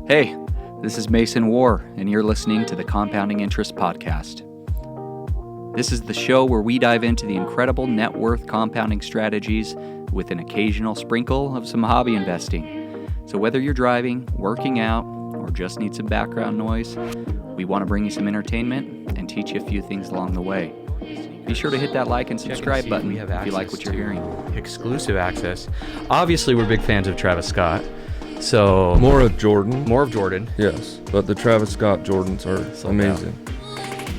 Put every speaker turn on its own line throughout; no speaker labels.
Hey, this is Mason War, and you're listening to the Compounding Interest Podcast. This is the show where we dive into the incredible net worth compounding strategies with an occasional sprinkle of some hobby investing. So whether you're driving, working out, or just need some background noise, we want to bring you some entertainment and teach you a few things along the way. Be sure to hit that like and subscribe button if you like what you're hearing.
Exclusive access. Obviously, we're big fans of Travis Scott. So
More of Jordan.
Yes,
but the Travis Scott Jordans are amazing.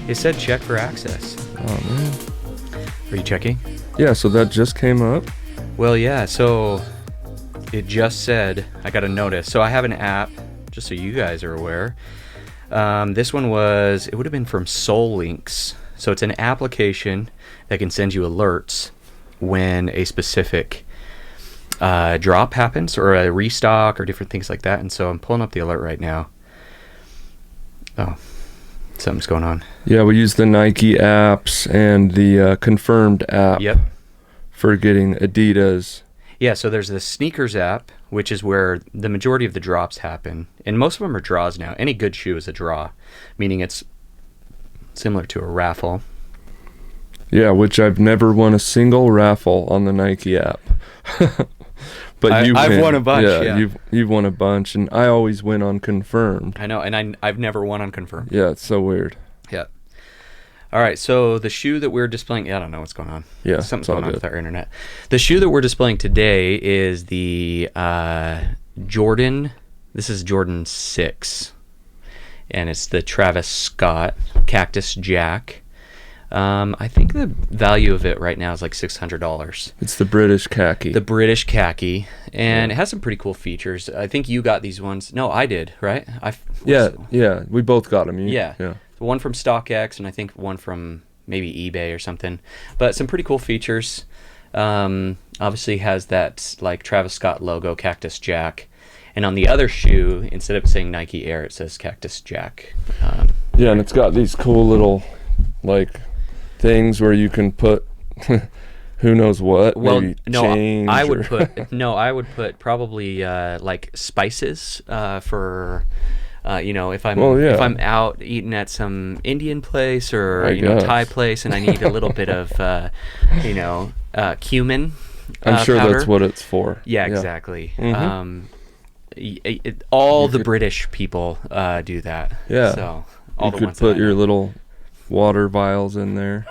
It said check for access.
Oh, man.
Are you checking?
Yeah, so that just came up.
Well, yeah, so it just said, I got a notice. So I have an app, just so you guys are aware. This one it would have been from Soul Links. So it's an application that can send you alerts when a specific drop happens or a restock or different things like that. And so I'm pulling up the alert right now. Oh, something's going on.
Yeah, we use the Nike apps and the Confirmed app for getting Adidas.
Yeah, so there's the Sneakers app, which is where the majority of the drops happen. And most of them are draws now. Any good shoe is a draw, meaning it's similar to a raffle.
Yeah, which I've never won a single raffle on the Nike app. But I've
won a bunch. Yeah.
You've won a bunch, and I always win on Confirmed.
I know, and I've never won on Confirmed.
Yeah, it's so weird.
Yeah. All right, so the shoe that we're displaying, I don't know what's going on.
Yeah,
something's going on with our internet. The shoe that we're displaying today is the Jordan. This is Jordan 6, and it's the Travis Scott Cactus Jack. I think the value of it right now is like $600.
It's the British khaki.
And it has some pretty cool features. I think you got these ones. No, I did, right?
Yeah, we both got them.
Yeah. One from StockX, and I think one from maybe eBay or something. But some pretty cool features. Obviously has that like Travis Scott logo, Cactus Jack. And on the other shoe, instead of saying Nike Air, it says Cactus Jack.
Yeah, and it's got these cool little like things where you can put who knows what.
Well,
maybe
no,
change
I would put probably like spices for if I'm out eating at some Indian place or Thai place and I need a little bit of cumin.
I'm sure
powder.
that's what it's for.
Yeah, exactly.
Mm-hmm.
The British people do that.
Yeah.
So
you could put your little water vials in there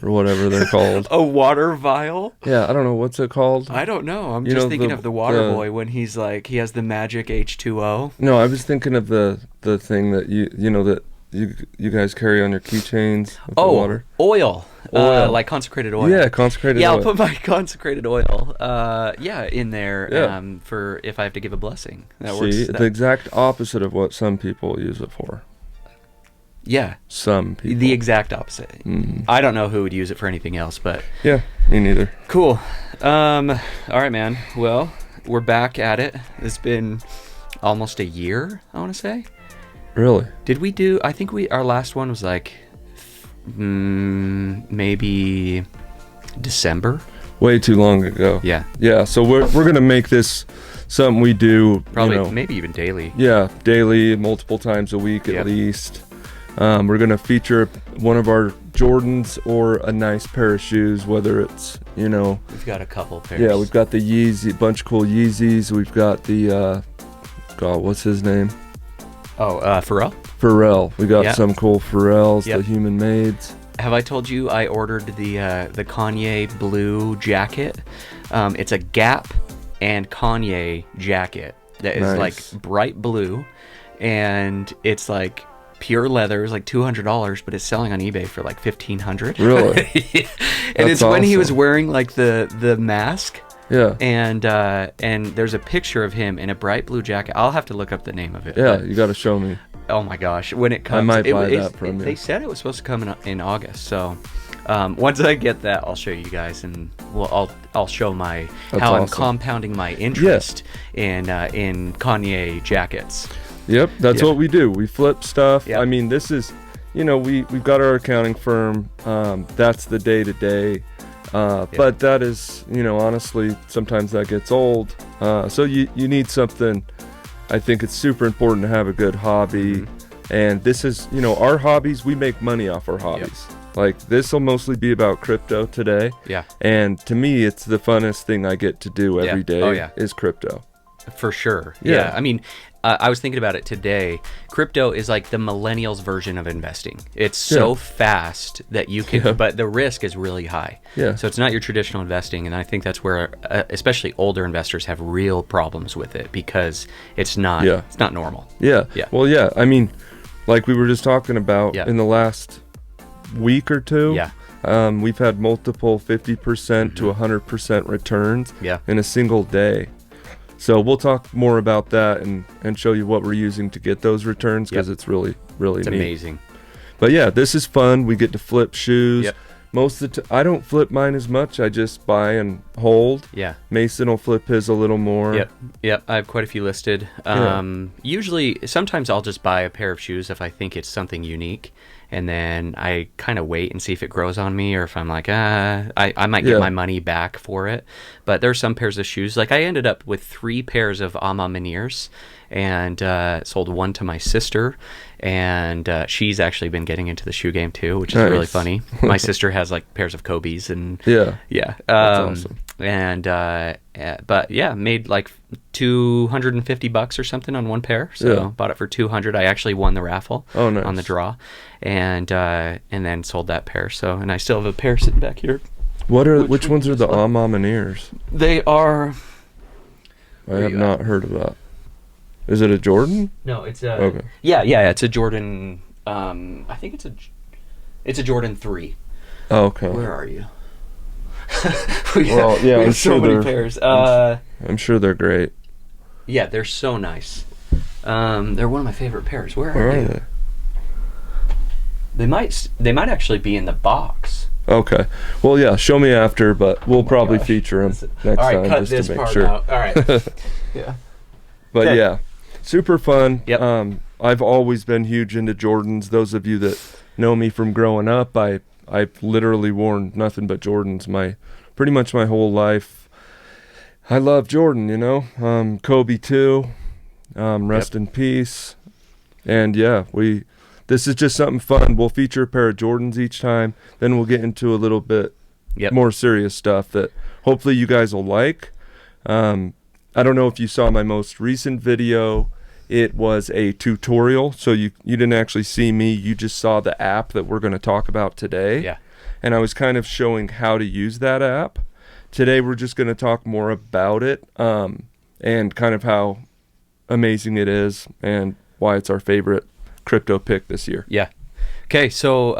or whatever they're called.
A water vial?
Yeah, I don't know. What's it called?
I don't know. I'm just thinking of the water boy when he's like, he has the magic H2O.
No, I was thinking of the thing that that you guys carry on your keychains with the water.
Oil. Like consecrated oil.
Yeah, consecrated oil.
Yeah, I'll put my consecrated oil in there for if I have to give a blessing. That works.
The exact opposite of what some people use it for.
Yeah.
Some people.
The exact opposite.
Mm.
I don't know who would use it for anything else, but...
Yeah, me neither.
Cool. All right, man. Well, we're back at it. It's been almost a year, I want to say.
Really?
Did we do... I think our last one was like... maybe December?
Way too long ago.
Yeah.
Yeah, so we're going to make this something we do...
Probably, maybe even daily.
Yeah, daily, multiple times a week at least. We're going to feature one of our Jordans or a nice pair of shoes, whether it's,
We've got a couple pairs.
Yeah, we've got the Yeezy, bunch of cool Yeezys. We've got the, what's his name?
Oh, Pharrell?
Pharrell. We got some cool Pharrells, the Human Maids.
Have I told you I ordered the Kanye blue jacket? It's a Gap and Kanye jacket that is like bright blue, and it's like pure leather. It's like $200, but it's selling on eBay for like $1,500.
Really?
And it's when he was wearing like the mask.
Yeah.
And there's a picture of him in a bright blue jacket. I'll have to look up the name of it.
Yeah, you got to show me.
Oh my gosh, when it comes,
I might buy that from you.
They said it was supposed to come in August, so once I get that, I'll show you guys, and I'll show how I'm compounding my interest in Kanye jackets.
Yep, that's what we do. We flip stuff.
Yep.
I mean, this is, we've got our accounting firm. That's the day-to-day. But that is, honestly, sometimes that gets old. So you need something. I think it's super important to have a good hobby. And this is, our hobbies, we make money off our hobbies. Like, this will mostly be about crypto today.
Yeah.
And to me, it's the funnest thing I get to do every day is crypto.
For sure. Yeah. I mean, I was thinking about it today. Crypto is like the millennials version of investing. It's so fast that you can, but the risk is really high.
Yeah.
So it's not your traditional investing. And I think that's where, especially older investors have real problems with it because it's not normal.
Yeah. Well, yeah. I mean, like we were just talking about in the last week or two. We've had multiple 50% to 100% returns in a single day. So we'll talk more about that and show you what we're using to get those returns because it's really, really neat. It's
amazing.
But yeah, this is fun. We get to flip shoes. Most of the I don't flip mine as much. I just buy and hold. Mason will flip his a little more.
Yep. I have quite a few listed. Usually, sometimes I'll just buy a pair of shoes if I think it's something unique. And then I kind of wait and see if it grows on me or if I'm like, I might get my money back for it. But there's some pairs of shoes. Like I ended up with 3 pairs of Ama Meniers and sold one to my sister. And she's actually been getting into the shoe game too, which is really funny. My sister has like pairs of Kobe's and
that's awesome.
And but yeah, made like $250 or something on one pair. So bought it for $200. I actually won the raffle on the draw, and then sold that pair. So and I still have a pair sitting back here.
Which ones are the Ama Meniers?
They are.
I have not heard of that. Is it a Jordan?
No, it's a it's a Jordan. I think it's a Jordan 3.
Oh, okay.
Where are you?
we have
so many pairs.
I'm sure they're great.
Yeah, they're so nice. They're one of my favorite pairs. Where are they? They might actually be in the box.
Okay. Well, yeah. Show me after, but we'll probably feature them next time
cut
just to make
part
sure.
Out. All right. Yeah.
But yeah, super fun.
Yep.
I've always been huge into Jordans. Those of you that know me from growing up, I've literally worn nothing but Jordans pretty much my whole life. I love Jordan, Kobe too. Rest in peace. And this is just something fun. We'll feature a pair of Jordans each time. Then we'll get into a little bit more serious stuff that hopefully you guys will like. I don't know if you saw my most recent video. It was a tutorial, so you didn't actually see me. You just saw the app that we're going to talk about today.
Yeah.
And I was kind of showing how to use that app. Today we're just going to talk more about it and kind of how amazing it is and why it's our favorite crypto pick this year.
Yeah. Okay, so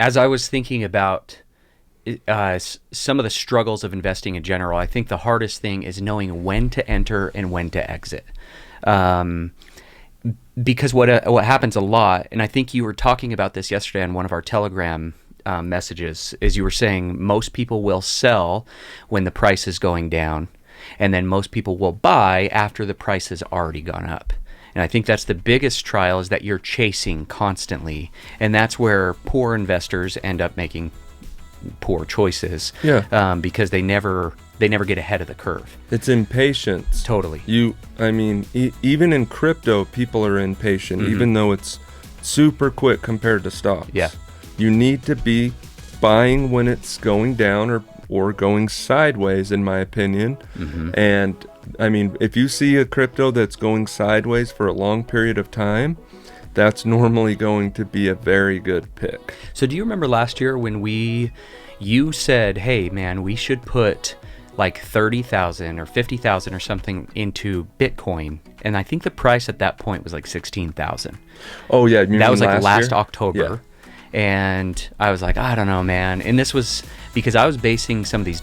as I was thinking about some of the struggles of investing in general, I think the hardest thing is knowing when to enter and when to exit. Because what happens a lot, and I think you were talking about this yesterday on one of our Telegram messages, is you were saying most people will sell when the price is going down, and then most people will buy after the price has already gone up. And I think that's the biggest trial, is that you're chasing constantly, and that's where poor investors end up making poor choices. Because they never get ahead of the curve.
It's impatience.
Totally.
Even in crypto, people are impatient, even though it's super quick compared to stocks.
Yeah.
You need to be buying when it's going down or going sideways, in my opinion. And if you see a crypto that's going sideways for a long period of time, that's normally going to be a very good pick.
So do you remember last year when you said, hey man, we should put like 30,000 or 50,000 or something into Bitcoin, and I think the price at that point was like 16,000.
Oh yeah,
that was like last
year?
October.
Yeah.
And I was like, I don't know, man. And this was because I was basing some of these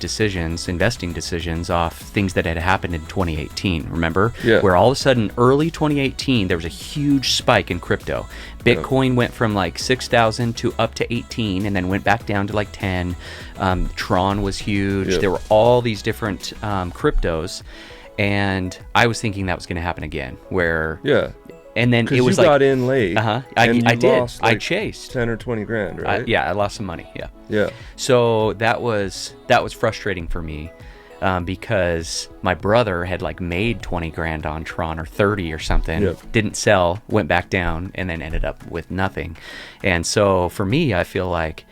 investing decisions, off things that had happened in 2018, remember?
Yeah.
Where all of a sudden, early 2018, there was a huge spike in crypto. Bitcoin went from like 6,000 to up to 18, and then went back down to like 10. Tron was huge.
Yeah.
There were all these different cryptos. And I was thinking that was going to happen again, where And then it was
you
like
got in late.
I did.
Lost,
I chased
10 or 20 grand, right?
I lost some money. Yeah.
Yeah.
So that was frustrating for me, because my brother had like made 20 grand on Tron, or 30 or something.
Yep.
Didn't sell, went back down, and then ended up with nothing. And so for me, I feel like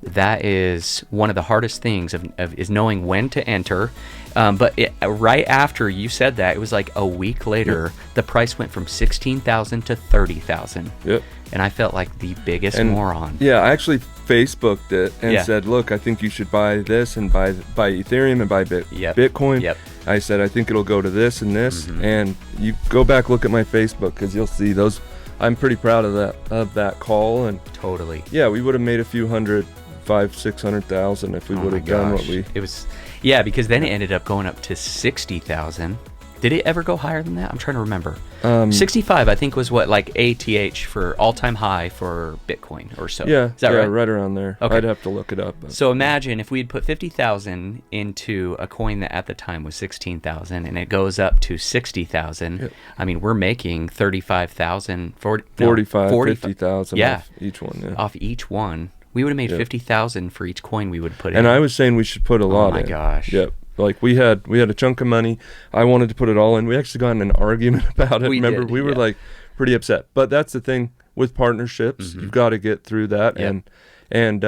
that is one of the hardest things is knowing when to enter. But right after you said that, it was like a week later, the price went from 16,000 to 30,000.
Yep.
And I felt like the biggest moron.
Yeah, I actually Facebooked it and said, look, I think you should buy this and buy Ethereum and buy Bitcoin.
Yep.
I said, I think it'll go to this and this. And you go back, look at my Facebook, because you'll see those. I'm pretty proud of that call. And
Totally.
yeah, we would have made a few hundred, 500,000-600,000 if we would have done what we.
It was, yeah, because then it ended up going up to 60,000. Did it ever go higher than that? I'm trying to remember. 65, I think, was what, like ATH for all-time high for Bitcoin or so.
Yeah,
is that right?
Right around there.
Okay.
I'd have to look it up. But.
So imagine if we had put 50,000 into a coin that at the time was 16,000, and it goes up to 60,000.
Yep.
I mean, we're making 35,000,
50,000
yeah,
off each one. Yeah.
off each one. We would have made 50,000 for each coin we would put in.
And I was saying we should put a lot in.
Oh my gosh.
Yep. Like we had a chunk of money. I wanted to put it all in. We actually got in an argument about it. Remember, we were like pretty upset. But that's the thing with partnerships. You've got to get through that.
Yep.
And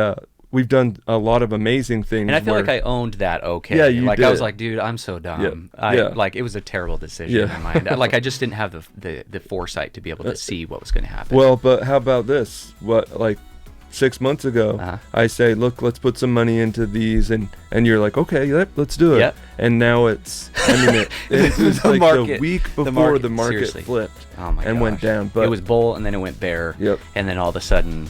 we've done a lot of amazing things.
And I feel like I owned that okay.
Yeah, you did.
I was like, dude, I'm so dumb. Like it was a terrible decision in my mind. Like I just didn't have the foresight to be able to see what was going to happen.
Well, but how about this? 6 months ago, I say, look, let's put some money into these, and you're like, okay, let's do it.
Yep.
And now it was like the week before the market flipped went down. But
it was bull, and then it went bear.
Yep.
And then all of a sudden,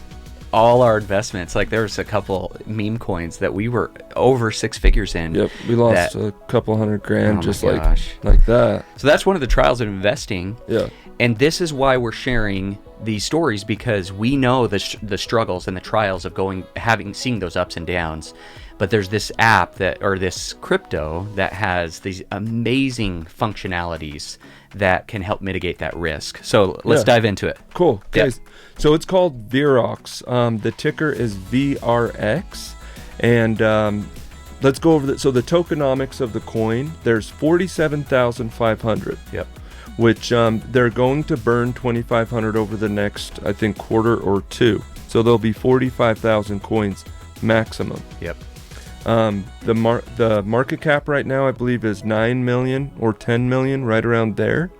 all our investments, like there was a couple meme coins that we were over six figures in.
Yep, we lost a couple $100,000 like that.
So that's one of the trials of investing.
Yeah.
And this is why we're sharing these stories, because we know the struggles and the trials of seeing those ups and downs. But there's this app or this crypto that has these amazing functionalities that can help mitigate that risk. So let's dive into it.
Cool.
Yeah.
Guys, so it's called VROX. The ticker is VRX. And let's go over that. So the tokenomics of the coin, there's 47,500.
Yep.
Which they're going to burn 2,500 over the next, I think, quarter or two. So there'll be 45,000 coins maximum.
Yep.
The market cap right now, I believe, is 9 million or 10 million, right around there.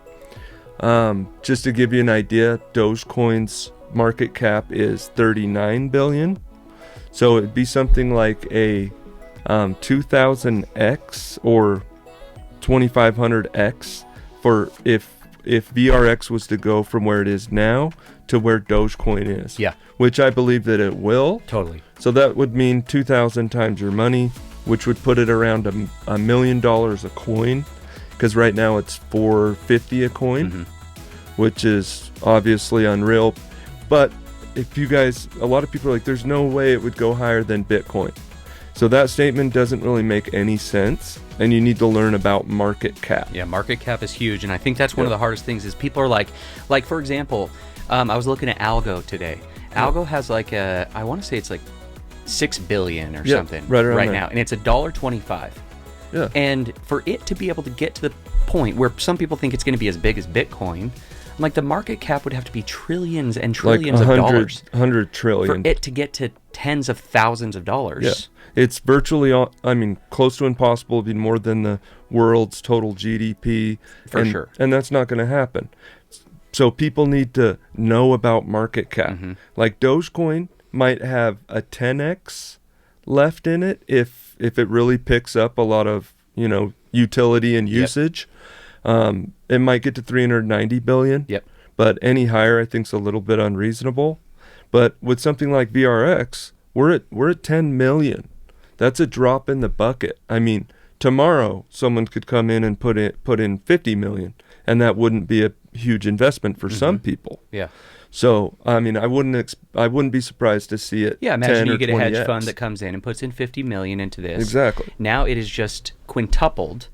Just to give you an idea, Dogecoin's market cap is 39 billion. So it'd be something like a 2,000x or 2,500x for if VRX was to go from where it is now to where Dogecoin is.
Yeah.
Which I believe that it will.
Totally.
So that would mean 2,000 times your money, which would put it around $1 million a coin, because right now it's $450 a coin, which is obviously unreal. But if you guys, a lot of people are like, there's no way it would go higher than Bitcoin. So that statement doesn't really make any sense, and you need to learn about market cap.
Yeah, market cap is huge, and I think that's one of the hardest things is people are like for example, I was looking at Algo today. Algo has I want to say it's like 6 billion or something right now, and it's $1.25.
Yeah.
And for it to be able to get to the point where some people think it's going to be as big as Bitcoin, like the market cap would have to be trillions and trillions of dollars.
100 trillion.
For it to get to tens of thousands of dollars.
Yeah. It's virtually, close to impossible. It'd be more than the world's total GDP.
For sure.
And that's not going to happen. So people need to know about market cap. Like Dogecoin might have a 10x left in it if it really picks up a lot of, utility and usage. It might get to 390 billion.
Yep.
But any higher, I think, is a little bit unreasonable. But with something like VRX, we're at 10 million. That's a drop in the bucket. I mean, tomorrow someone could come in and put in 50 million, and that wouldn't be a huge investment for some people.
Yeah.
So, I mean, I wouldn't be surprised to see it.
Yeah, imagine
10
you
or
get a hedge
20x.
fund that comes in and puts in 50 million into this.
Exactly.
Now it is just quintupled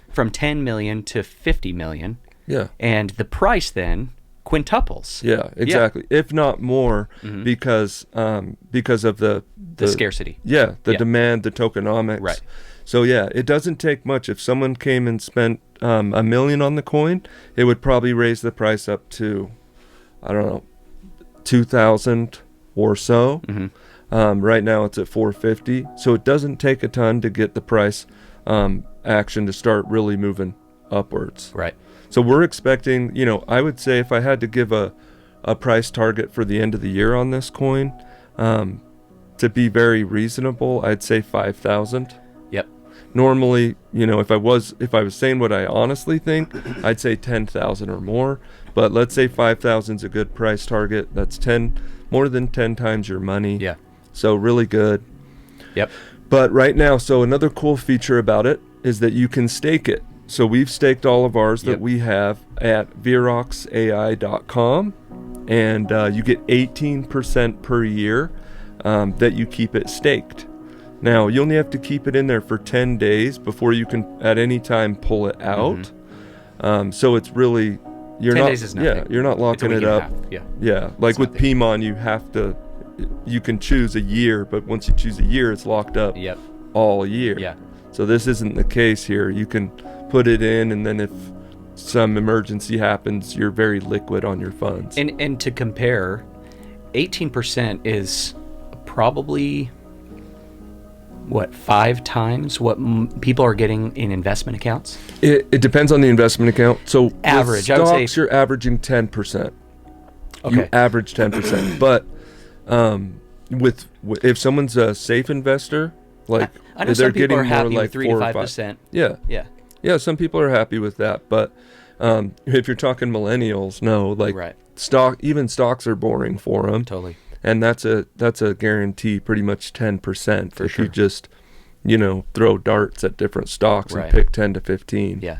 from 10 million to 50 million.
Yeah.
And the price then quintuples.
Yeah, exactly. If not more, because of the
scarcity.
Yeah, the demand, the tokenomics.
Right.
So yeah, it doesn't take much. If someone came and spent $1 million on the coin, it would probably raise the price up to, I don't know, 2,000 or so. Right now it's at 450. So it doesn't take a ton to get the price action to start really moving upwards.
Right.
So we're expecting, I would say if I had to give a price target for the end of the year on this coin, to be very reasonable, I'd say 5,000.
Yep.
Normally, if I was saying what I honestly think, I'd say 10,000 or more. But let's say 5,000 is a good price target. That's more than 10 times your money.
Yeah.
So really good.
Yep.
But right now, so another cool feature about it is that you can stake it. So we've staked all of ours that we have at veroxai.com, and you get 18% per year that you keep it staked. Now, you only have to keep it in there for 10 days before you can at any time pull it out. So it's really,
10 days is nothing.
Yeah, you're not locking it up. Yeah, like with PMON, you can choose a year, but once you choose a year, it's locked up all year.
Yeah.
So this isn't the case here. You can put it in, and then if some emergency happens, you're very liquid on your funds.
And to compare, 18% is probably 5 times what people are getting in investment accounts?
It depends on the investment account. So
average,
with stocks,
I would say
you're averaging 10%.
Okay.
You average 10%. But if someone's a safe investor, like
I know
they're
some people
getting
are happy
more like
with 3 to 5%.
Yeah, some people are happy with that. But if you're talking millennials, no, even stocks are boring for them.
Totally.
And that's a guarantee, pretty much 10%
For
if
sure.
you just throw darts at different stocks and
Right.
pick 10 to 15.
Yeah.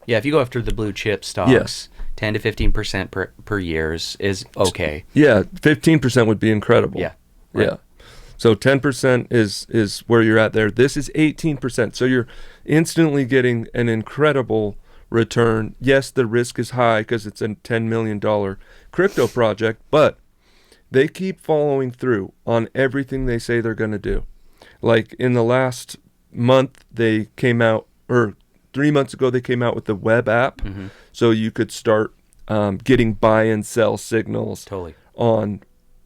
If you go after the blue chip stocks, 10 to 15% per year is okay.
Yeah, 15% would be incredible.
Yeah. Right.
Yeah. So 10% is where you're at there. This is 18%. So you're instantly getting an incredible return. Yes, the risk is high because it's a $10 million crypto project, but they keep following through on everything they say they're going to do. Like in the last month, they came out, or 3 months ago, they came out with the web app. So you could start getting buy and sell signals on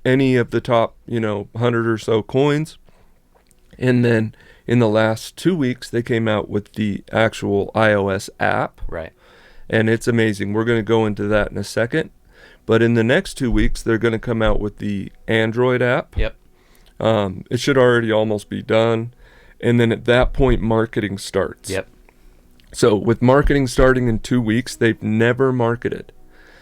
any of the top, 100 or so coins. And then in the last 2 weeks, they came out with the actual iOS app.
Right.
And it's amazing. We're going to go into that in a second. But in the next 2 weeks, they're going to come out with the Android app.
Yep.
It should already almost be done. And then at that point, marketing starts.
Yep.
So with marketing starting in 2 weeks, they've never marketed.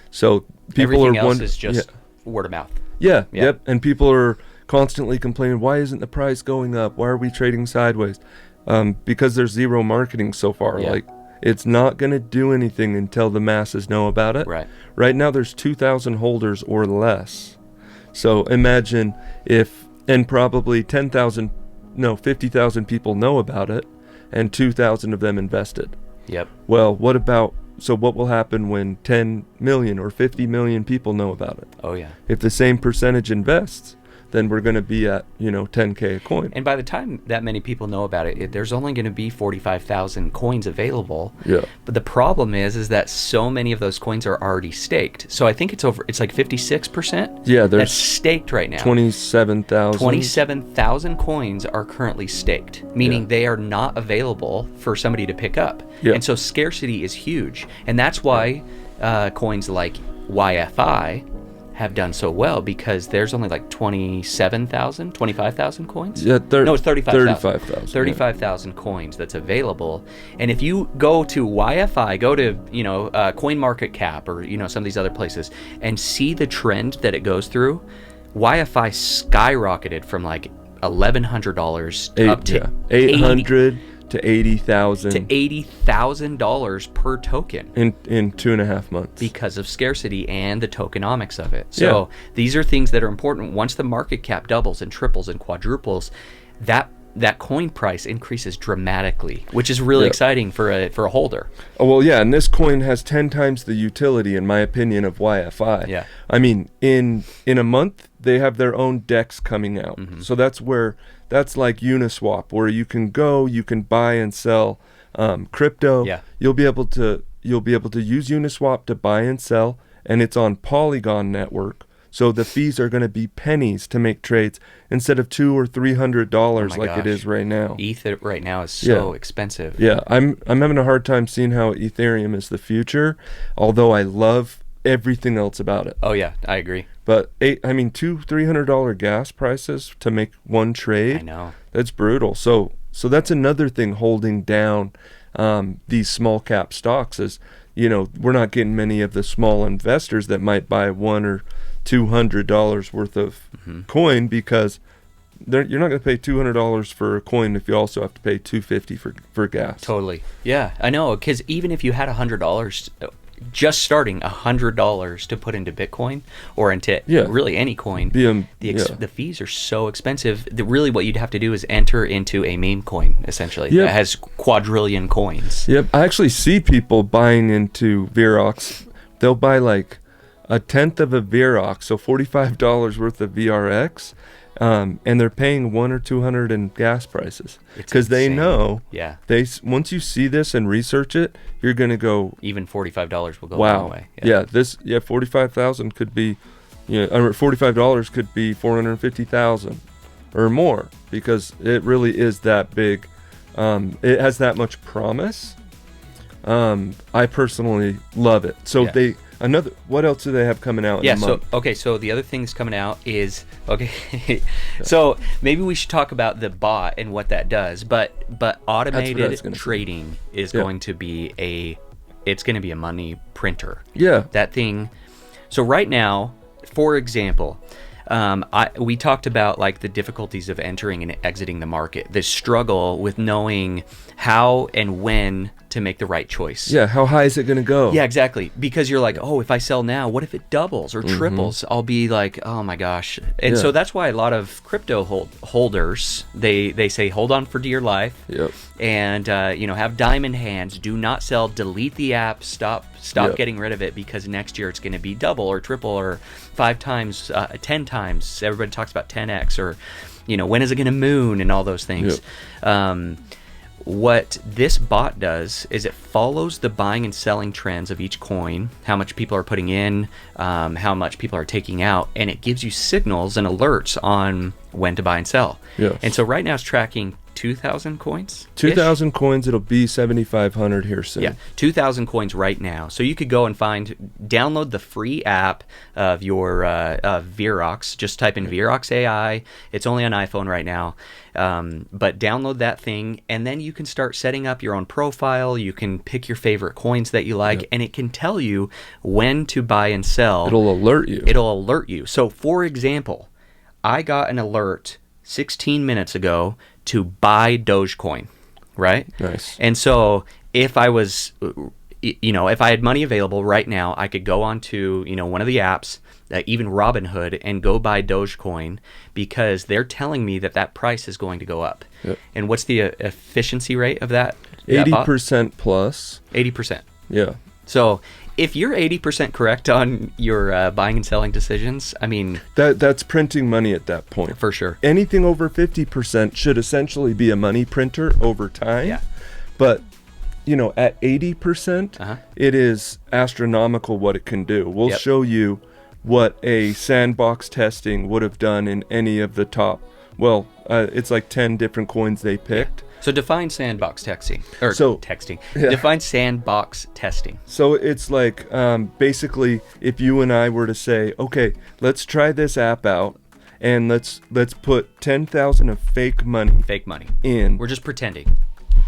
So people
Everything
are
else is just word of mouth.
Yeah. Yep. And people are constantly complaining, why isn't the price going up? Why are we trading sideways? Because there's zero marketing so far.
Yeah.
It's not going to do anything until the masses know about it.
Right.
Right now, there's 2,000 holders or less. So imagine and probably 50,000 people know about it, and 2,000 of them invested.
Yep.
Well, what will happen when 10 million or 50 million people know about it?
Oh, yeah.
If the same percentage invests, then we're going to be at, 10K a coin.
And by the time that many people know about it, there's only going to be 45,000 coins available.
Yeah.
But the problem is that so many of those coins are already staked. So I think it's like 56%.
Yeah, there's
that's staked right now.
27,000.
27,000 coins are currently staked, meaning they are not available for somebody to pick up.
Yeah.
And so scarcity is huge. And that's why coins like YFI have done so well, because there's only like 25,000 coins.
Yeah,
no, it's 35,000.
35,000
coins that's available. And if you go to YFI, go to CoinMarketCap or some of these other places and see the trend that it goes through, YFI skyrocketed from like $1,100 up to
$800 to $80,000
to $80,000 per token
in 2.5 months
because of scarcity and the tokenomics of it. So these are things that are important. Once the market cap doubles and triples and quadruples, that that coin price increases dramatically, which is really exciting for a holder.
Oh, well, yeah, and this coin has 10 times the utility, in my opinion, of YFI.
Yeah.
I mean, in a month, they have their own decks coming out. So that's like Uniswap, where you can buy and sell crypto.
Yeah.
You'll be able to use Uniswap to buy and sell, and it's on Polygon network. So the fees are going to be pennies to make trades instead of $200 or $300 like it is right now.
ETH right now is so expensive.
Yeah, I'm having a hard time seeing how Ethereum is the future, although I love everything else about it.
Oh yeah, I agree.
But $200-$300 gas prices to make one trade.
I know. That's
brutal. So that's another thing holding down these small cap stocks is, we're not getting many of the small investors that might buy $100 or $200 worth of coin, because you're not going to pay $200 for a coin if you also have to pay $250 for gas.
Totally. Yeah, I know. Because even if you had $100, just starting $100 to put into Bitcoin or into really any coin, the fees are so expensive. Really, what you'd have to do is enter into a meme coin, essentially, that has quadrillion coins.
Yep. I actually see people buying into Virox. They'll buy like a tenth of a Virox, so $45 worth of VRX, and they're paying $100 or $200 in gas prices because they know.
Yeah.
Once you see this and research it, you're gonna go.
Even $45 will go a long way.
Yeah. $45,000 could be, or $45 could be $450,000 or more, because it really is that big. It has that much promise. I personally love it. So what else do they have coming out in a month?
So the other things coming out is so maybe we should talk about the bot and what that does, but automated trading is going to be a money printer.
Yeah.
That thing. So right now, for example, we talked about like the difficulties of entering and exiting the market, the struggle with knowing how and when to make the right choice.
Yeah, how high is it going to go?
Yeah, exactly. Because you're like, if I sell now, what if it doubles or triples? I'll be like, oh my gosh. And so that's why a lot of crypto holders, they say, hold on for dear life.
Yep.
And, have diamond hands. Do not sell. Delete the app. Stop getting rid of it, because next year it's going to be double or triple or 5 times, 10 times. Everybody talks about 10x, or, when is it going to moon and all those things. Yep. What this bot does is it follows the buying and selling trends of each coin, how much people are putting in, how much people are taking out, and it gives you signals and alerts on when to buy and sell.
Yes.
And so right now it's tracking 2,000 coins.
2,000 coins. It'll be 7,500 here soon.
Yeah, 2,000 coins right now. So you could go and download the free app of your Virox. Just type in Virox AI. It's only on iPhone right now. But download that thing, and then you can start setting up your own profile. You can pick your favorite coins that you like, and it can tell you when to buy and sell.
It'll alert you.
So, for example, I got an alert 16 minutes ago to buy Dogecoin, right?
Nice.
And so if I was, if I had money available right now, I could go onto, one of the apps, even Robinhood, and go buy Dogecoin, because they're telling me that price is going to go up.
Yep.
And what's the efficiency rate of that?
80% plus.
80%.
Yeah.
So if you're 80% correct on your buying and selling decisions, I mean...
That's printing money at that point.
For sure.
Anything over 50% should essentially be a money printer over time.
Yeah.
But, at 80%, it is astronomical what it can do. We'll show you what a sandbox testing would have done in any of the top... Well, it's like 10 different coins they picked.
Yeah. So define sandbox texting, texting.
Yeah.
Define sandbox testing.
So it's like basically if you and I were to say, okay, let's try this app out, and let's put 10,000 of fake money in.
We're just pretending.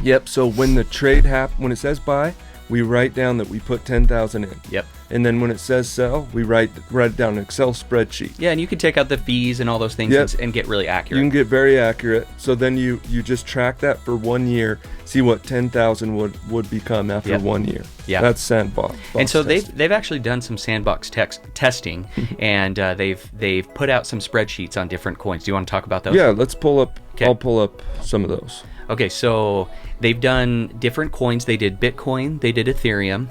Yep. So when the trade when it says buy, we write down that we put 10,000 in.
Yep.
and then when it says sell, we write it down in an Excel spreadsheet.
Yeah, and you can take out the fees and all those things and get really accurate.
You can get very accurate. So then you just track that for 1 year, see what 10,000 would become after 1 year.
Yeah,
that's sandbox.
And so they've actually done some sandbox testing, and they've put out some spreadsheets on different coins. Do you want to talk about those?
Yeah, let's pull up.
Okay.
I'll pull up some of those.
Okay, so they've done different coins. They did Bitcoin, they did Ethereum,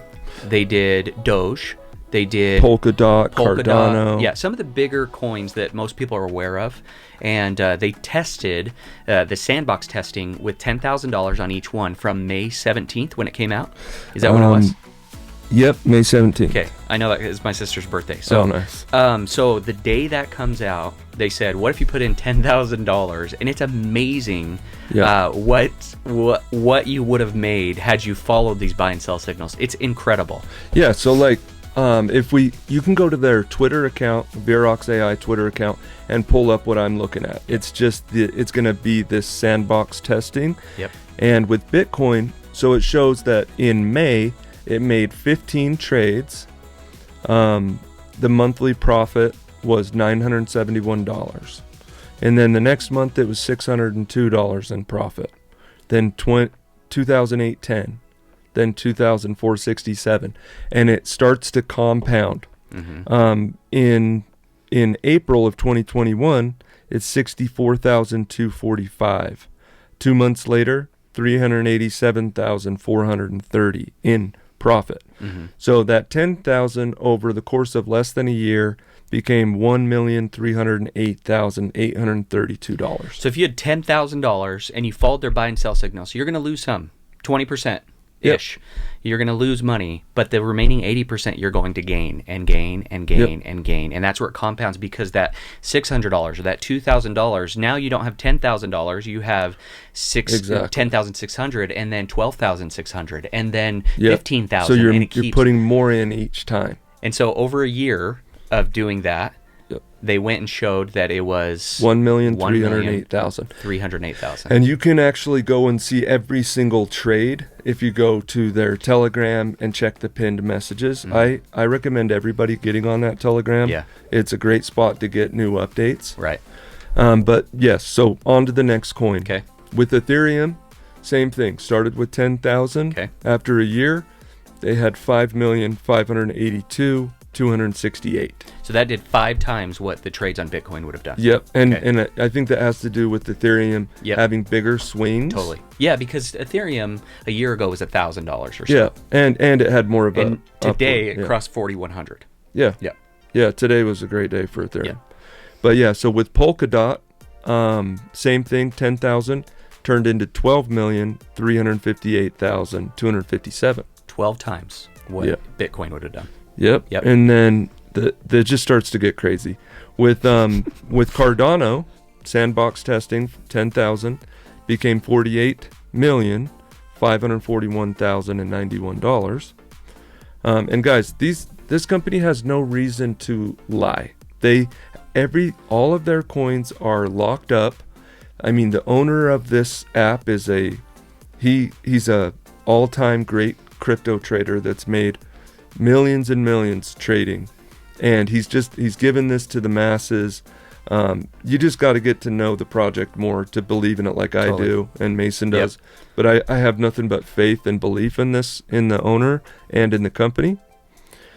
they did Doge, they did
Polkadot, Cardano.
Yeah, some of the bigger coins that most people are aware of. And they tested the sandbox testing with $10,000 on each one from May 17th when it came out. Is that what it was?
Yep, May 17th.
Okay, I know that is my sister's birthday. So,
nice.
So the day that comes out, they said, "What if you put in $10,000?" And it's amazing what you would have made had you followed these buy and sell signals. It's incredible.
Yeah. So you can go to their Twitter account, Verox AI Twitter account, and pull up what I'm looking at. It's just it's going to be this sandbox testing.
Yep.
And with Bitcoin, so it shows that in May it made 15 trades. The monthly profit was $971. And then the next month it was $602 in profit. Then 2008, 10. Then 2004, and it starts to compound. In April of 2021, it's 64,245. 2 months later, 387,430 in profit. So that 10,000 over the course of less than a year became $1,308,832.
So if you had $10,000 and you followed their buy and sell signals, you're going to lose some, 20%. Ish. Yep. You're going to lose money, but the remaining 80% you're going to gain and gain and gain and gain. And that's where it compounds, because that $600 or that $2,000, now you don't have $10,000, you have $10,600 and then $12,600 and then $15,000.
So you're putting more in each time.
And so over a year of doing that, they went and showed that it was $1,308,000. And
you can actually go and see every single trade if you go to their Telegram and check the pinned messages. I recommend everybody getting on that Telegram.
Yeah.
It's a great spot to get new updates.
Right.
But yes, so on to the next coin.
Okay.
With Ethereum, same thing. Started with 10,000.
Okay.
After a year, they had 5,582,268.
So that did 5 times what the trades on Bitcoin would have done.
Yep, and I think that has to do with Ethereum having bigger swings.
Totally. Yeah, because Ethereum a year ago was $1,000 or so.
Yeah, and it had more of
and today it crossed 4,100.
Yeah.
Yeah.
Yeah, today was a great day for Ethereum.
Yeah.
But yeah, so with Polkadot, same thing, 10,000 turned into 12,358,257.
12 times what Bitcoin would have done.
Yep. And then that just starts to get crazy. With Cardano, sandbox testing, 10,000 became $48,541,091. And guys, this company has no reason to lie. All of their coins are locked up. I mean, the owner of this app is he's a all-time great crypto trader that's made millions and millions trading, and he's given this to the masses. You just got to get to know the project more to believe in it, like I do and Mason does. But I have nothing but faith and belief in the owner and in the company.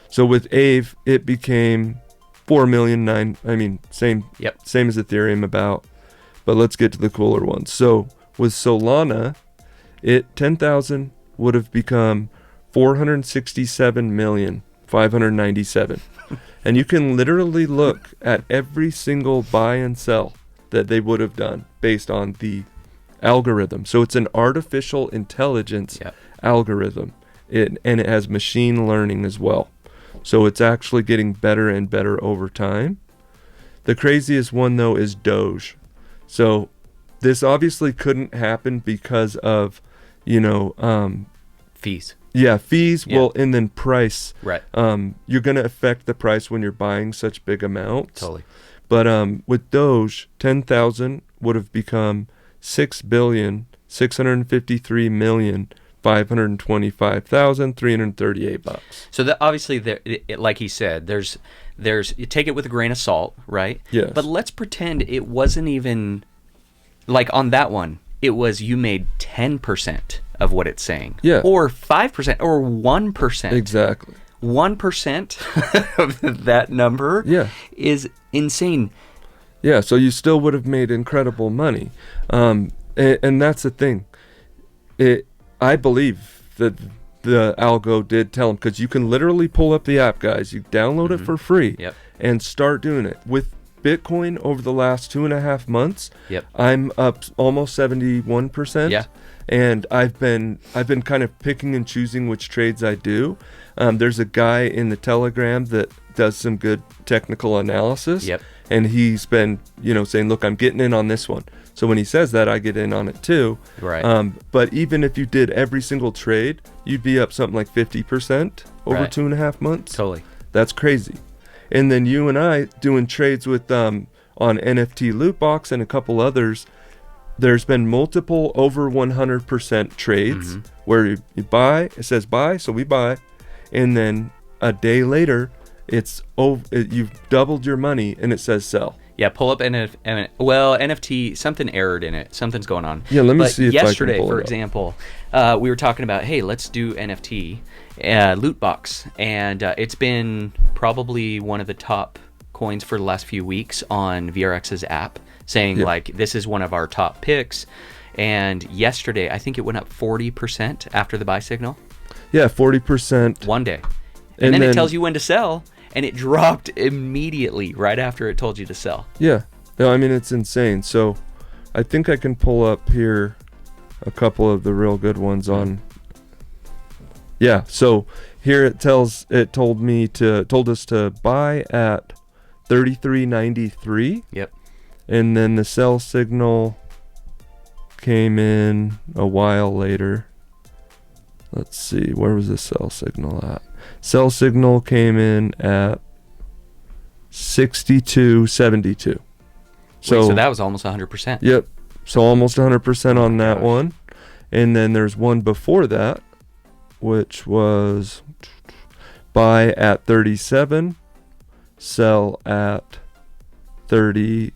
So with Aave, it became 4,000,009. I mean, same as Ethereum about. But let's get to the cooler ones. So with Solana, 10,000 would have become 467,597,000. And you can literally look at every single buy and sell that they would have done based on the algorithm. So it's an artificial intelligence algorithm. And it has machine learning as well. So it's actually getting better and better over time. The craziest one, though, is Doge. So this obviously couldn't happen because of,
fees.
Yeah, fees. Yeah. Well, and then price.
Right.
You're going to affect the price when you're buying such big amounts.
Totally.
But with Doge, 10,000 would have become 6,653,586,000. $525,338.
So that obviously, like he said, there's you take it with a grain of salt, right?
Yes.
But let's pretend it wasn't even like on that one. It was you made 10% of what it's saying,
Yeah,
or 5%, or 1%.
exactly.
1% of that number,
Yeah,
is insane.
yeah. So you still would have made incredible money, and that's the thing. I believe that the algo did tell him, because you can literally pull up the app, guys. You download it for free,
Yep.
and start doing it. With Bitcoin over the last 2.5 months,
Yep.
I'm up almost 71%.
Yeah.
And I've been kind of picking and choosing which trades I do. There's a guy in the Telegram that does some good technical analysis.
Yep.
And he's been, saying, look, I'm getting in on this one. So when he says that, I get in on it too.
Right.
But even if you did every single trade, you'd be up something like 50% over
Right.
2.5 months.
Totally.
That's crazy. And then you and I doing trades with on NFT Lootbox and a couple others. There's been multiple over 100% trades where you buy, it says buy, so we buy, and then a day later, you've doubled your money and it says sell.
Yeah, pull up NFT, something errored in it. Something's going on.
Yeah, let me
But
see if I can
yesterday,
pull it
for
up.
example, we were talking about, hey, let's do NFT loot box, and it's been probably one of the top coins for the last few weeks on VRX's app, saying like this is one of our top picks. And yesterday, I think it went up 40% after the buy signal.
Yeah, 40%.
One day, and then it tells you when to sell. And it dropped immediately right after it told you to sell.
Yeah. No, I mean, it's insane. So I think I can pull up here a couple of the real good ones on. Yeah. So here told us to buy at 33.93.
Yep.
And then the sell signal came in a while later. Let's see. Where was the sell signal at? Sell signal came in at 62.72.
So that was almost 100%.
Yep. So almost 100% on that one. And then there's one before that, which was buy at 37, sell at 30.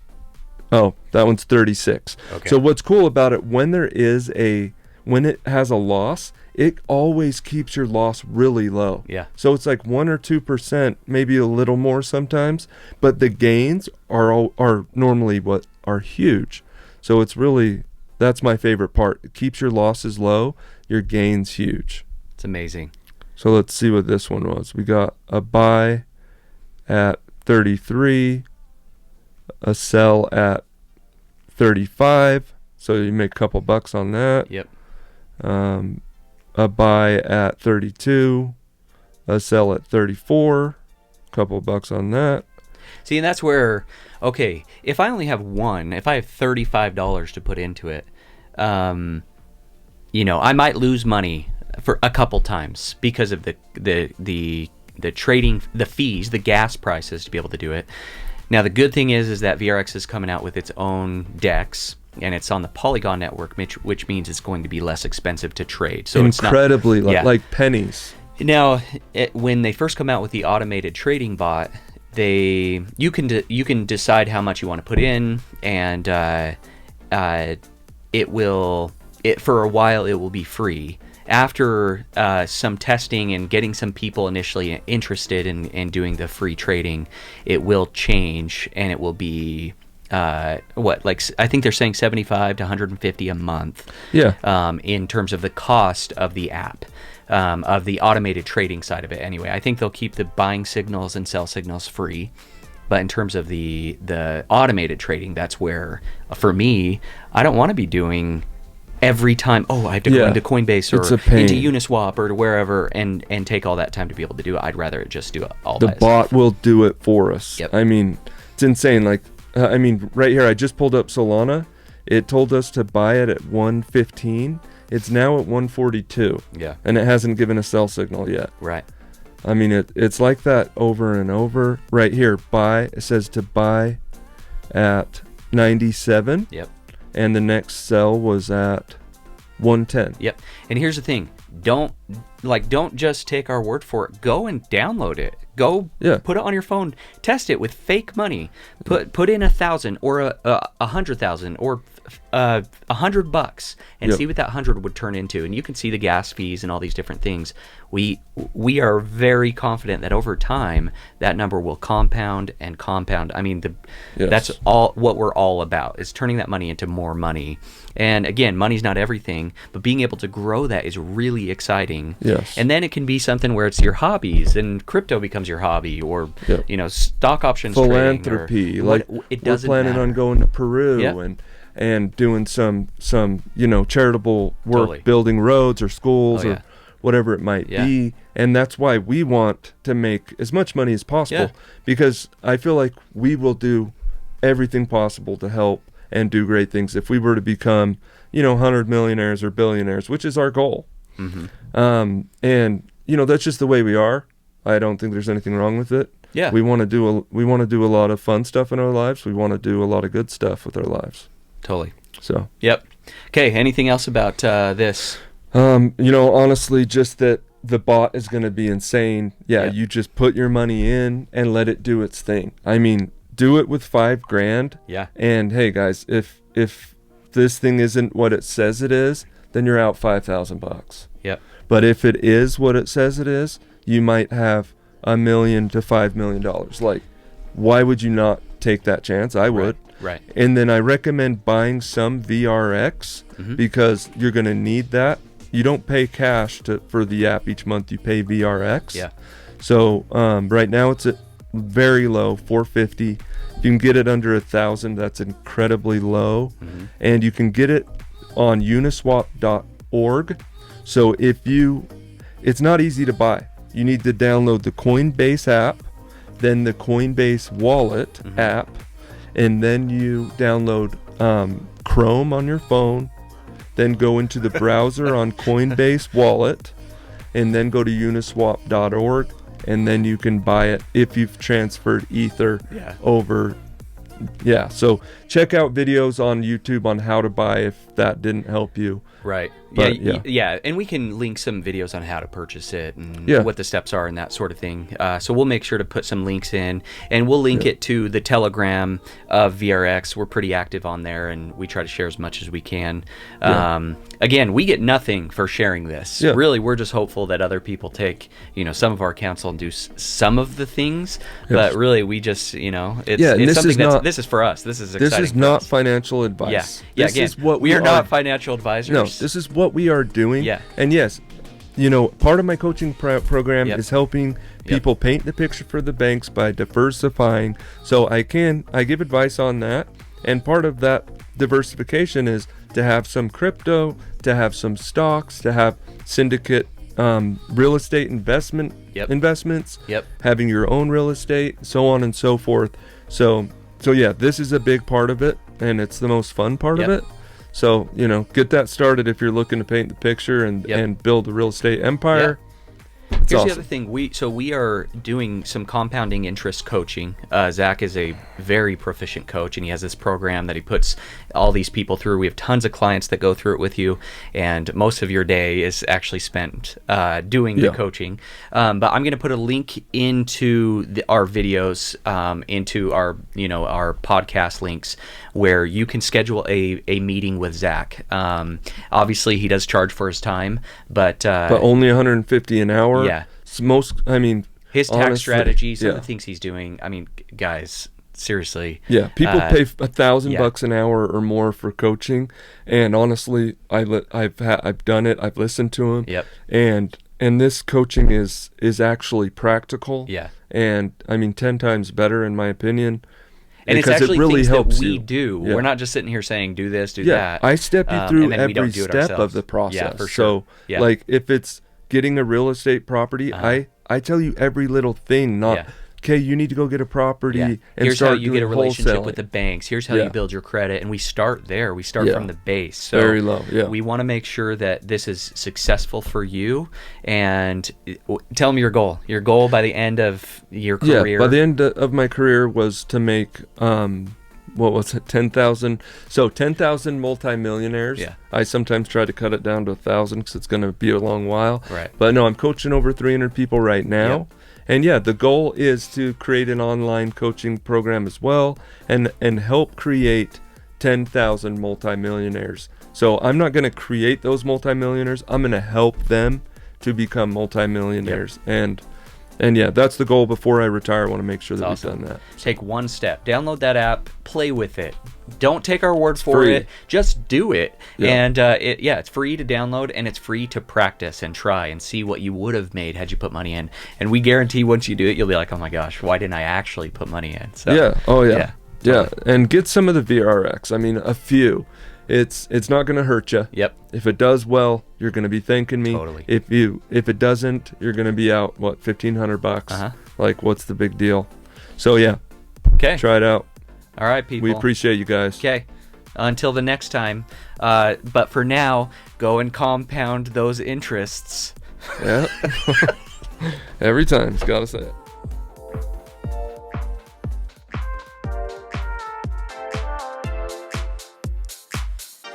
Oh, that one's 36.
Okay.
So what's cool about it, when it has a loss, it always keeps your loss really low.
Yeah.
So it's like 1 or 2%, maybe a little more sometimes, but the gains are normally what are huge. So it's really, that's my favorite part. It keeps your losses low, your gains huge.
It's amazing.
So let's see what this one was. We got a buy at 33, a sell at 35. So you make a couple bucks on that.
Yep.
A buy at 32, a sell at 34, couple bucks on that.
See, and that's where, okay, if I only have one, if I have $35 to put into it, I might lose money for a couple times because of the trading, the fees, the gas prices to be able to do it. Now, the good thing is that VRX is coming out with its own DEX, and it's on the Polygon network, which means it's going to be less expensive to trade. So
incredibly
it's not,
like pennies.
Now, when they first come out with the automated trading bot, you can decide how much you want to put in, and for a while it will be free. After some testing and getting some people initially interested in doing the free trading, it will change, and it will be I think they're saying 75 to 150 a month.
Yeah.
In terms of the cost of the app, of the automated trading side of it. Anyway, I think they'll keep the buying signals and sell signals free. But in terms of the automated trading, that's where, for me, I don't want to be doing every time, I have to go into Coinbase or into Uniswap or to wherever and take all that time to be able to do it. I'd rather just do it all
the
that
bot
stuff.
will do it for us.
Yep.
I mean, it's insane. Like, right here, I just pulled up Solana. It told us to buy it at 115. It's now at 142.
Yeah.
And it hasn't given a sell signal yet.
Right.
I mean, it's like that over and over. Right here, buy. It says to buy at 97.
Yep.
And the next sell was at 110.
Yep. And here's the thing. don't just take our word for it. Go and download it. Go put it on your phone. Test it with fake money. Put in 1,000 or 100,000 or $100 and see what that 100 would turn into. And you can see the gas fees and all these different things. We are very confident that over time that number will compound and compound. I mean, that's all what we're all about, is turning that money into more money. And again, money's not everything, but being able to grow that is really exciting.
Yes.
And then it can be something where it's your hobbies, and crypto becomes your hobby, or stock options,
philanthropy.
Trading,
like
it
we're
doesn't
planning
matter.
on going to Peru and doing some charitable work,
Totally.
building roads or schools or whatever it might be. And that's why we want to make as much money as possible, because I feel like we will do everything possible to help and do great things if we were to become 100 millionaires or billionaires, which is our goal. And that's just the way we are. I don't think there's anything wrong with it. We want to do a lot of fun stuff in our lives. We want to do a lot of good stuff with our lives.
Totally.
So
Okay, anything else about this?
Honestly, just that the bot is going to be insane. You just put your money in and let it do its thing. I mean, do it with $5,000. And hey guys, if this thing isn't what it says it is, then you're out $5,000. But if it is what it says it is, you might have $1 million to $5 million. Like, why would you not take that chance? I would.
Right.
And then I recommend buying some VRX because you're going to need that. You don't pay cash for the app each month. You pay VRX. So right now it's at very low, $450. You can get it under $1,000. That's incredibly low. And you can get it on uniswap.org. So it's not easy to buy. You need to download the Coinbase app, then the Coinbase wallet app, and then you download Chrome on your phone, then go into the browser on Coinbase wallet, and then go to uniswap.org, and then you can buy it if you've transferred Ether over. So check out videos on YouTube on how to buy if that didn't help you.
Right.
But,
and we can link some videos on how to purchase it and what the steps are and that sort of thing. So we'll make sure to put some links in, and we'll link it to the Telegram of VRX. We're pretty active on there, and we try to share as much as we can. Again, we get nothing for sharing this. Really, we're just hopeful that other people take some of our counsel and do some of the things. But really, we just it's something this is for us. This is exciting.
This is not financial advice.
This is what we are not financial advisors.
No, this is what we are doing. And yes, part of my coaching program is helping people paint the picture for the banks by diversifying. So I give advice on that. And part of that diversification is to have some crypto, to have some stocks, to have syndicate real estate investments, having your own real estate, so on and so forth. So this is a big part of it, and it's the most fun part of it. So, get that started if you're looking to paint the picture and build a real estate empire.
Here's the other thing. We are doing some compounding interest coaching. Zach is a very proficient coach, and he has this program that he puts all these people through. We have tons of clients that go through it with you, and most of your day is actually spent doing the coaching. But I'm going to put a link into our videos, into our our podcast links, where you can schedule a meeting with Zach. Obviously, he does charge for his time, but
only $150 an hour.
His tax
honestly,
strategies, some of the things he's doing. I mean, guys, seriously.
People pay $1,000 an hour or more for coaching, and honestly, I've done it. I've listened to him. And this coaching is actually practical. And 10 times better in my opinion.
And it's actually
it really
things
helps
that we
you.
do. We're not just sitting here saying, do this, do that.
I step you through
and then we don't
every
do it
step
ourselves.
of the process.
Yeah, for sure.
So, like, if it's getting a real estate property, I tell you every little thing, not, okay, you need to go get a property and
here's
start
how you get a relationship
wholesaling
with the banks. Here's how you build your credit. And we start there. We start from the base. So
very low,
we want to make sure that this is successful for you. And tell me your goal. Your goal by the end of your career.
By the end of my career was to make what was it, 10,000? So 10,000 multimillionaires.
Yeah.
I sometimes try to cut it down to 1,000 because it's going to be a long while.
Right.
But no, I'm coaching over 300 people right now.
Yep.
And yeah, the goal is to create an online coaching program as well and help create 10,000 multimillionaires. So I'm not going to create those multimillionaires. I'm going to help them to become multimillionaires.
Yep.
And yeah, that's the goal before I retire. I want to make sure that
Awesome.
we've done that.
Take one step. Download that app. Play with it. Don't take our word for
free.
it. Just do it.
Yeah.
And it's free to download, and it's free to practice and try and see what you would have made had you put money in. And we guarantee once you do it, you'll be like, oh my gosh, why didn't I actually put money in? So,
yeah. Oh yeah. Yeah.
Totally.
And get some of the VRX. I mean, a few. It's not going to hurt you.
Yep.
If it does well, you're going to be thanking me.
Totally.
If it doesn't, you're going to be out $1,500.
Uh-huh.
Like, what's the big deal? So yeah,
Okay.
try it out.
All right, people.
We appreciate you guys.
Okay. Until the next time. But for now, go and compound those interests.
Yeah. Every time, it's got to say it.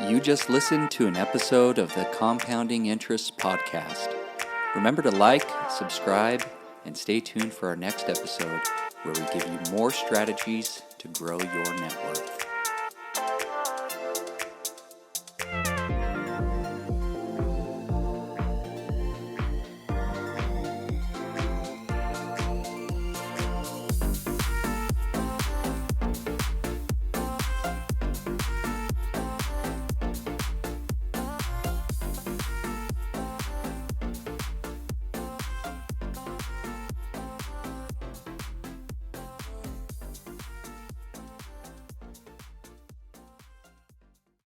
You just listened to an episode of the Compounding Interest Podcast. Remember to like, subscribe, and stay tuned for our next episode where we give you more strategies to grow your net worth.